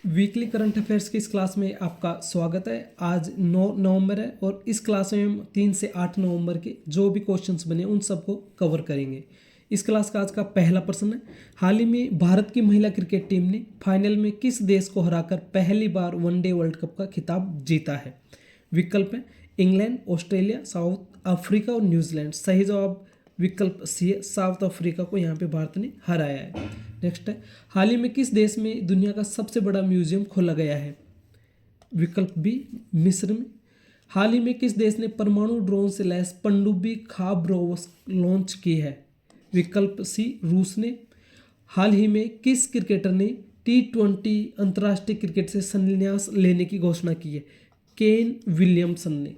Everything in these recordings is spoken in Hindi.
वीकली करंट अफेयर्स की इस क्लास में आपका स्वागत है। आज 9 नवंबर है और इस क्लास में हम 3 से 8 नवंबर के जो भी क्वेश्चंस बने उन सबको कवर करेंगे। इस क्लास का आज का पहला प्रश्न है, हाल ही में भारत की महिला क्रिकेट टीम ने फाइनल में किस देश को हराकर पहली बार वनडे वर्ल्ड कप का खिताब जीता है? विकल्प है इंग्लैंड, ऑस्ट्रेलिया, साउथ अफ्रीका और न्यूजीलैंड। सही जवाब विकल्प सी है, साउथ अफ्रीका को यहाँ पे भारत ने हराया है। नेक्स्ट है, हाल ही में किस देश में दुनिया का सबसे बड़ा म्यूजियम खोला गया है? विकल्प बी मिस्र में। हाल ही में किस देश ने परमाणु ड्रोन से लैस पनडुब्बी खाब रोवर्स लॉन्च की है? विकल्प सी रूस ने। हाल ही में किस क्रिकेटर ने T20 अंतर्राष्ट्रीय क्रिकेट से संन्यास लेने की घोषणा की है? केन विलियमसन ने।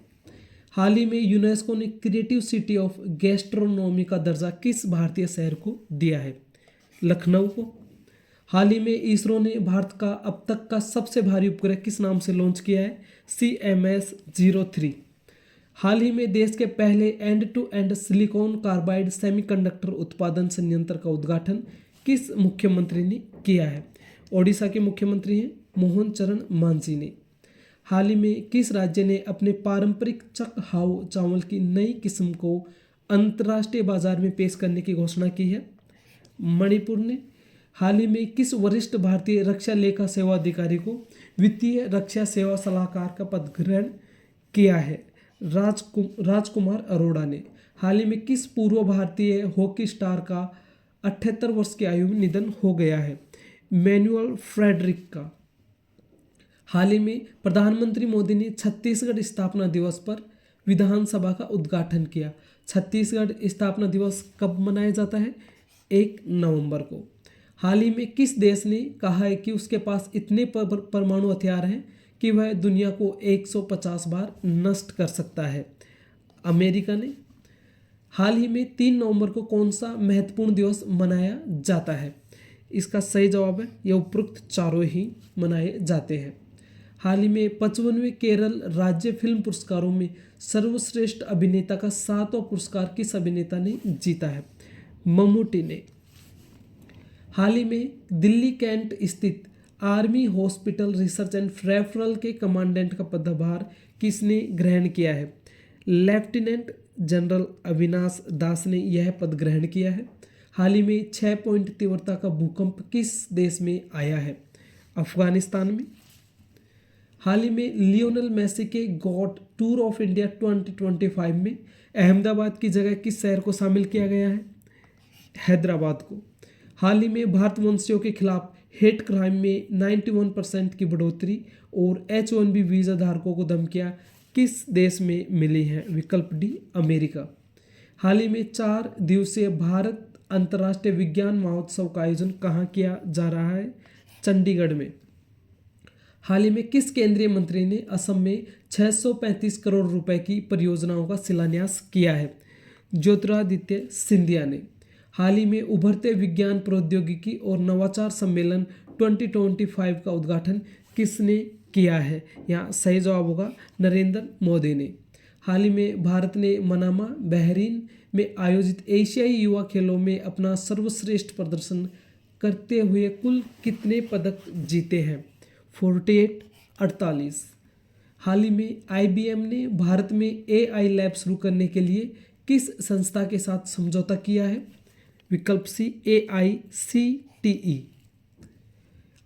हाल ही में यूनेस्को ने क्रिएटिव सिटी ऑफ गैस्ट्रोनॉमी का दर्जा किस भारतीय शहर को दिया है? लखनऊ को। हाल ही में इसरो ने भारत का अब तक का सबसे भारी उपग्रह किस नाम से लॉन्च किया है? CMS-03। हाल ही में देश के पहले end to end silicon carbide semiconductor उत्पादन संयंत्र का उद्घाटन किस मुख्यमंत्री ने किया है? ओडिशा के मुख्यमंत्री हैं मोहन चरण मांझी ने। हाल ही में किस राज्य ने अपने पारंपरिक चक हाउ चावल की नई किस्म को अंतर्राष्ट्रीय बाजार में पेश करने की घोषणा की है? मणिपुर ने। हाल ही में किस वरिष्ठ भारतीय रक्षा लेखा सेवा अधिकारी को वित्तीय रक्षा सेवा सलाहकार का पद ग्रहण किया है? राजकुमार अरोड़ा ने। हाल ही में किस पूर्व भारतीय हॉकी स्टार का 78 वर्ष की आयु में निधन हो गया है? मैनुअल फ्रेडरिक का। हाल ही में प्रधानमंत्री मोदी ने छत्तीसगढ़ स्थापना दिवस पर विधानसभा का उद्घाटन किया। छत्तीसगढ़ स्थापना दिवस कब मनाया जाता है? 1 नवंबर को। हाल ही में किस देश ने कहा है कि उसके पास इतने परमाणु हथियार हैं कि वह दुनिया को 150 बार नष्ट कर सकता है? अमेरिका ने। हाल ही में 3 नवंबर को कौन सा महत्वपूर्ण दिवस मनाया जाता है? इसका सही जवाब है ये उपरोक्त चारों ही मनाए जाते हैं। हाल ही में 55वें केरल राज्य फिल्म पुरस्कारों में सर्वश्रेष्ठ अभिनेता का 7वां पुरस्कार किस अभिनेता ने जीता है? मम्मूटी ने। हाल ही में दिल्ली कैंट स्थित army hospital research and referral के कमांडेंट का पदभार किसने ग्रहण किया है? लेफ्टिनेंट जनरल अविनाश दास ने यह पद ग्रहण किया है। हाल ही में 6 पॉइंट तीव्रता का भूकंप किस देश में आया है? अफगानिस्तान में। हाल ही में लियोनेल मेसी के गॉट टूर ऑफ इंडिया 2025 में अहमदाबाद की जगह किस शहर को शामिल किया गया है? हैदराबाद को। हाल ही में भारतवंशियों के खिलाफ हेट क्राइम में 91% की बढ़ोतरी और H1B वीज़ा धारकों को धमकियां किस देश में मिली हैं? विकल्प डी अमेरिका। हाल ही में 4 दिवसीय भारत अंतर्राष्ट्रीय विज्ञान महोत्सव का आयोजन कहाँ किया जा रहा है? चंडीगढ़ में। हाल ही में किस केंद्रीय मंत्री ने असम में 635 करोड़ रुपए की परियोजनाओं का शिलान्यास किया है? ज्योतिरादित्य सिंधिया ने। हाल ही में उभरते विज्ञान प्रौद्योगिकी और नवाचार सम्मेलन 2025 का उद्घाटन किसने किया है? यहाँ सही जवाब होगा नरेंद्र मोदी ने। हाल ही में भारत ने मनामा बहरीन में आयोजित एशियाई युवा खेलों में अपना सर्वश्रेष्ठ प्रदर्शन करते हुए कुल कितने पदक जीते हैं? 48। हाल ही में IBM ने भारत में AI लैब शुरू करने के लिए किस संस्था के साथ समझौता किया है? विकल्प सी AICTE।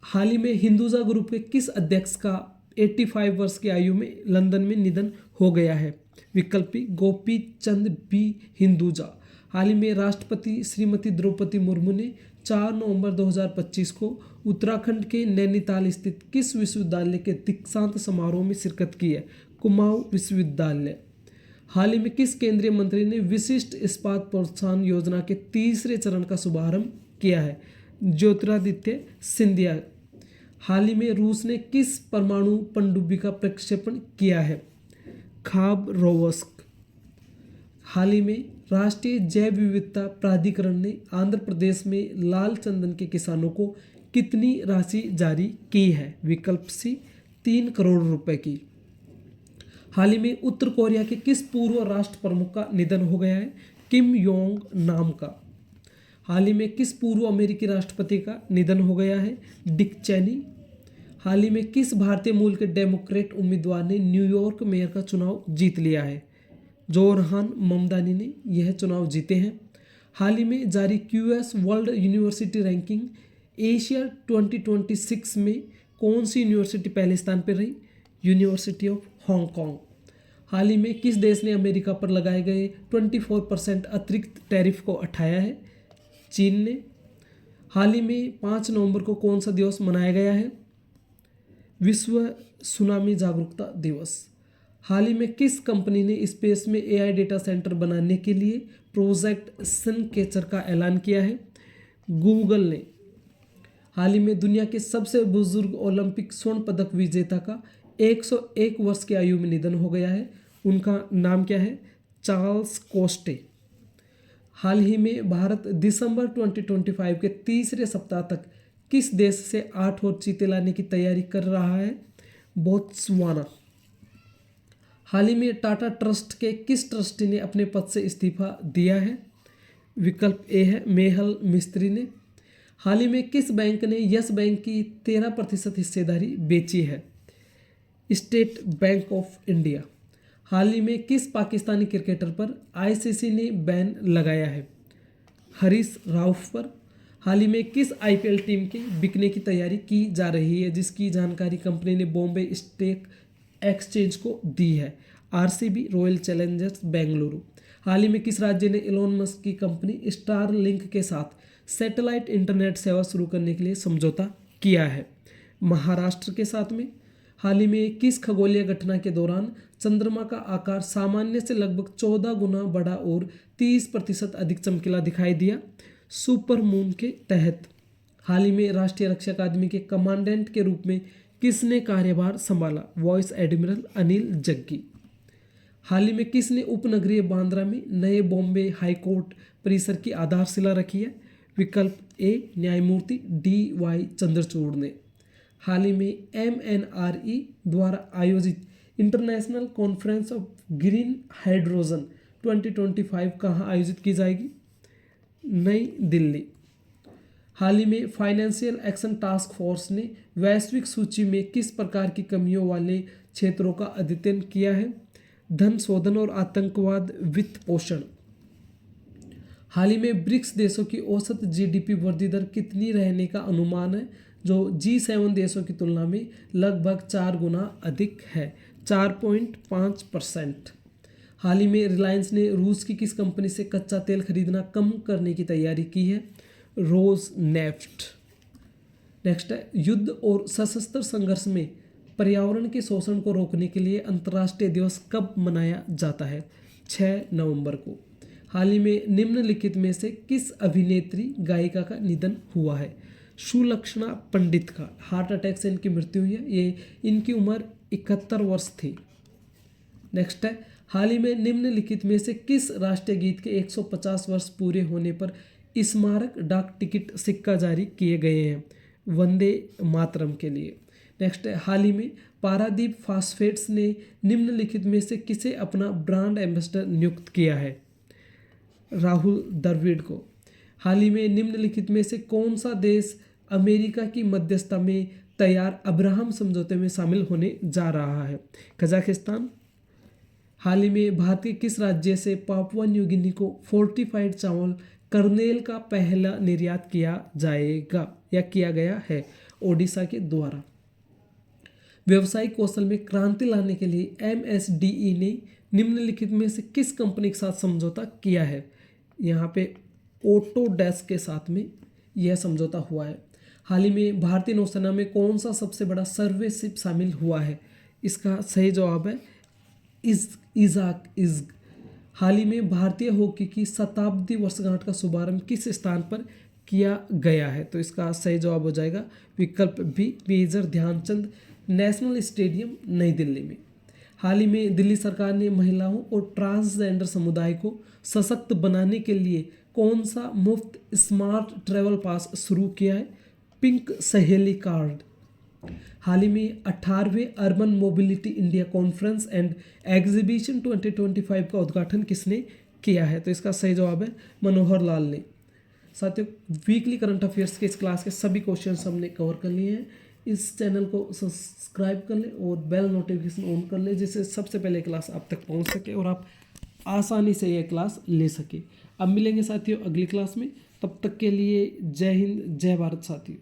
हाल ही में हिंदुजा ग्रुप के किस अध्यक्ष का 85 वर्ष की आयु में लंदन में निधन हो गया है? विकल्प बी गोपी चंद बी हिंदुजा। हाल ही में राष्ट्रपति श्रीमती द्रौपदी मुर्मू ने 4 नवंबर 2025 को उत्तराखंड के नैनीताल स्थित किस विश्वविद्यालय के दीक्षांत समारोह में शिरकत की है? कुमाऊं विश्वविद्यालय। हाल ही में किस केंद्रीय मंत्री ने विशिष्ट इस्पात प्रोत्साहन योजना के तीसरे चरण का शुभारंभ किया है? ज्योतिरादित्य सिंधिया। हाल ही में रूस ने किस परमाणु पनडुब्बी का प्रक्षेपण किया है? खाब रोवर्स्क। हाल ही में राष्ट्रीय जैव विविधता प्राधिकरण ने आंध्र प्रदेश में लाल चंदन के किसानों को कितनी राशि जारी की है? विकल्प सी 3 करोड़ रुपए की। हाल ही में उत्तर कोरिया के किस पूर्व राष्ट्र प्रमुख का निधन हो गया है? किम योंग नाम का। हाल ही में किस पूर्व अमेरिकी राष्ट्रपति का निधन हो गया है? डिक चैनी। हाल ही में किस भारतीय मूल के डेमोक्रेट उम्मीदवार ने न्यूयॉर्क मेयर का चुनाव जीत लिया है? जोरहान ममदानी ने यह चुनाव जीते हैं। हाल ही में जारी QS world university ranking Asia 2026 में कौन सी यूनिवर्सिटी पहले स्थान पर रही? University of Hong Kong. हाल ही में किस देश ने अमेरिका पर लगाए गए 24% अतिरिक्त टैरिफ को हटाया है? चीन ने। हाल ही में 5 नवंबर को कौन सा दिवस मनाया गया है? विश्व सुनामी जागरूकता दिवस। हाल ही में किस कंपनी ने स्पेस में एआई डेटा सेंटर बनाने के लिए प्रोजेक्ट सनकेचर का ऐलान किया है? गूगल ने। हाल ही में दुनिया के सबसे बुजुर्ग ओलंपिक स्वर्ण पदक विजेता का 101 वर्ष की आयु में निधन हो गया है। उनका नाम क्या है? Charles costae. हाल ही में भारत दिसंबर 2025 के तीसरे सप्ताह तक किस देश से 8 और चीते लाने की तैयारी कर रहा है? बोत्सवाना। हाल ही में टाटा ट्रस्ट के किस ट्रस्टी ने अपने पद से इस्तीफा दिया है? विकल्प ए है मेहल मिस्त्री ने। हाल ही में किस बैंक ने यस बैंक की 13% हिस्सेदारी बेची है? State bank of India. हाल ही में किस पाकिस्तानी क्रिकेटर पर आईसीसी ने बैन लगाया है? हरीश राउफ पर। हाल ही में किस आईपीएल टीम के बिकने की तैयारी की जा रही है, जिसकी जानकारी कंपनी ने बॉम्बे स्टॉक एक्सचेंज को दी है? RCB, royal challengers Bengaluru. हाल ही में किस राज्य ने इलोन मस्क की कंपनी स्टारलिंक के साथ सैटेलाइट इंटरनेट सेवा शुरू करने के लिए समझौता किया है? महाराष्ट्र के साथ में। हाल ही में किस खगोलीय घटना के दौरान चंद्रमा का आकार सामान्य से लगभग 14 गुना बड़ा और 30% अधिक चमकीला दिखाई दिया? सुपर मून के तहत। हाल ही में राष्ट्रीय रक्षा अकादमी के कमांडेंट के रूप में किसने कार्यभार संभाला? Vice admiral Anil Jaggi. हाल ही में किसने उपनगरीय बांद्रा में नए बॉम्बे हाईकोर्ट परिसर की आधारशिला रखी है? विकल्प ए न्यायमूर्ति DY चंद्रचूड़ ने। हाल ही में MNRE द्वारा आयोजित international conference of green hydrogen 2025 कहाँ आयोजित की जाएगी? नई दिल्ली। हाल ही में फाइनेंशियल एक्शन टास्क फोर्स ने वैश्विक सूची में किस प्रकार की कमियों वाले क्षेत्रों का अध्ययन किया है? धन शोधन और आतंकवाद वित्त पोषण। हाल ही में ब्रिक्स देशों की औसत GDP वृद्धि दर कितनी रहने का अनुमान है, जो G7 देशों की तुलना में लगभग 4 गुना अधिक है? 4.5%। हाल ही में रिलायंस ने रूस की किस कंपनी से कच्चा तेल खरीदना कम करने की तैयारी की है? रोजनेफ्ट। नेक्स्ट है युद्ध और सशस्त्र संघर्ष में पर्यावरण के शोषण को रोकने के लिए अंतर्राष्ट्रीय दिवस कब मनाया जाता है? 6 नवंबर को। हाल ही में निम्नलिखित में से किस अभिनेत्री गायिका का निधन हुआ है? सुलक्षणा पंडित का हार्ट अटैक से इनकी मृत्यु हुई है। ये इनकी उम्र 71 वर्ष थी। नेक्स्ट है हाल ही में निम्नलिखित में से किस राष्ट्रीय गीत के 150 वर्ष पूरे होने पर स्मारक डाक टिकट सिक्का जारी किए गए हैं? वंदे मातरम के लिए। नेक्स्ट है हाल ही में पारादीप फास्फेट्स ने निम्नलिखित में से किसे अपना ब्रांड एम्बेसडर नियुक्त किया है? राहुल द्रविड़ को। हाल ही में निम्नलिखित में से कौन सा देश अमेरिका की मध्यस्थता में तैयार अब्राहम समझौते में शामिल होने जा रहा है? कजाकिस्तान। हाल ही में भारत के किस राज्य से पापुआ न्यू गिनी को फोर्टिफाइड चावल कर्नेल का पहला निर्यात किया जाएगा या किया गया है? ओडिशा के द्वारा। व्यवसायिक कौशल में क्रांति लाने के लिए MSDE ने निम्नलिखित में से किस कंपनी के साथ समझौता किया है? यहाँ पे ऑटोडेस्क के साथ में यह समझौता हुआ है। हाल ही में भारतीय नौसेना में कौन सा सबसे बड़ा सर्वे शिप शामिल हुआ है? इसका सही जवाब है इज़। हाल ही में भारतीय हॉकी की शताब्दी वर्षगांठ का शुभारंभ किस स्थान पर किया गया है? तो इसका सही जवाब हो जाएगा विकल्प B major Dhyanchand national stadium नई दिल्ली में। हाल ही में दिल्ली सरकार ने महिलाओं और ट्रांसजेंडर समुदाय को सशक्त बनाने के लिए कौन सा मुफ्त स्मार्ट ट्रैवल पास शुरू किया है? पिंक सहेली कार्ड। हाल ही में 18वें urban mobility India conference and exhibition 2025 का उद्घाटन किसने किया है? तो इसका सही जवाब है मनोहर लाल ने। साथियों वीकली करंट अफेयर्स के इस क्लास के सभी क्वेश्चंस हमने कवर कर लिए हैं। इस चैनल को सब्सक्राइब कर ले और बेल नोटिफिकेशन ऑन कर ले, जिससे सबसे पहले क्लास आप तक पहुंच सके और आप आसानी से यह क्लास ले सके। अब मिलेंगे साथियों अगली क्लास में, तब तक के लिए जय हिंद जय भारत साथियों।